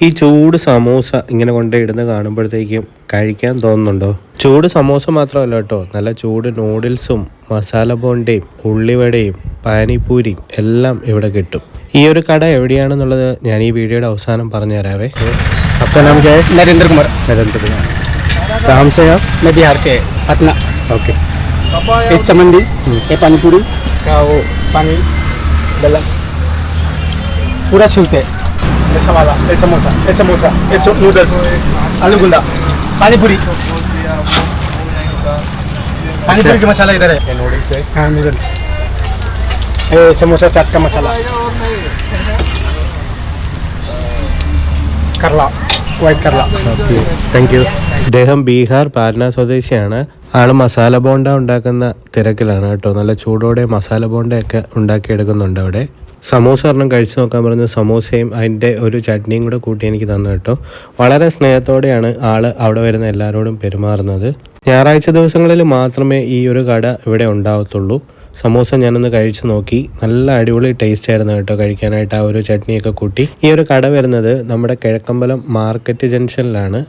ഈ ചൂട് സമൂസ ഇങ്ങനെ കൊണ്ടിടുന്ന കാണുമ്പോഴത്തേക്കും കഴിക്കാൻ തോന്നുന്നുണ്ടോ? ചൂട് സമൂസ മാത്രമല്ല കേട്ടോ, നല്ല ചൂട് നൂഡിൽസും മസാല ബോണ്ടയും ഉള്ളിവടയും പാനിപ്പൂരിയും എല്ലാം ഇവിടെ കിട്ടും. ഈ ഒരു കട എവിടെയാണെന്നുള്ളത് ഞാൻ ഈ വീഡിയോയുടെ അവസാനം പറഞ്ഞു തരാവേ. അപ്പോൾ നമുക്ക് नरेंद्र कुमार काम से आप? मैं बिहार से पटना। ओके, ये चमंदी, ये पानीपुरी का वो पानी गला पूरा छूते। ये सवाला, ये समोसा, ये नूडल्स, आलू गुंडा, पानीपुरी का मसाला इधर है। ये नूडल्स है, हाँ नूडल्स, ये समोसा चाट का मसाला, करला, वाइट करला। Thank you. അദ്ദേഹം ബീഹാർ പാറ്റ്ന സ്വദേശിയാണ്. ആള് മസാല ബോണ്ട ഉണ്ടാക്കുന്ന തിരക്കിലാണ് കേട്ടോ. നല്ല ചൂടോടെ മസാല ബോണ്ടയൊക്കെ ഉണ്ടാക്കിയെടുക്കുന്നുണ്ട് അവിടെ. സമൂസ ഒരെണ്ണം കഴിച്ചു നോക്കാൻ പറഞ്ഞ് സമൂസയും അതിൻ്റെ ഒരു ചട്നിയും കൂടെ കൂട്ടി എനിക്ക് തന്നു കേട്ടോ. വളരെ സ്നേഹത്തോടെയാണ് ആള് അവിടെ വരുന്ന എല്ലാവരോടും പെരുമാറുന്നത്. ഞായറാഴ്ച ദിവസങ്ങളിൽ മാത്രമേ ഈ ഒരു കട ഇവിടെ ഉണ്ടാവത്തുള്ളൂ. സമൂസ ഞാനൊന്ന് കഴിച്ചു നോക്കി, നല്ല അടിപൊളി ടേസ്റ്റ് ആയിരുന്നു കേട്ടോ കഴിക്കാനായിട്ട്. ആ ഒരു ചട്നിയൊക്കെ കൂട്ടി. ഈ ഒരു കട വരുന്നത് നമ്മുടെ കിഴക്കമ്പലം മാർക്കറ്റ് ജംഗ്ഷനിലാണ്.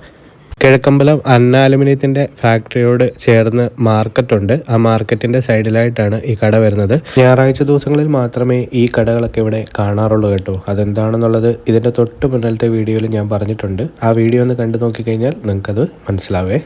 കിഴക്കമ്പലം അന്ന അലുമിനിയത്തിൻ്റെ ഫാക്ടറിയോട് ചേർന്ന് മാർക്കറ്റുണ്ട്. ആ മാർക്കറ്റിൻ്റെ സൈഡിലായിട്ടാണ് ഈ കട വരുന്നത്. ഞായറാഴ്ച ദിവസങ്ങളിൽ മാത്രമേ ഈ കടകളൊക്കെ ഇവിടെ കാണാറുള്ളൂ കേട്ടോ. അതെന്താണെന്നുള്ളത് ഇതിൻ്റെ തൊട്ട് മുന്നിലത്തെ വീഡിയോയിൽ ഞാൻ പറഞ്ഞിട്ടുണ്ട്. ആ വീഡിയോ ഒന്ന് കണ്ടു നോക്കിക്കഴിഞ്ഞാൽ നിങ്ങൾക്കത് മനസ്സിലാവേ.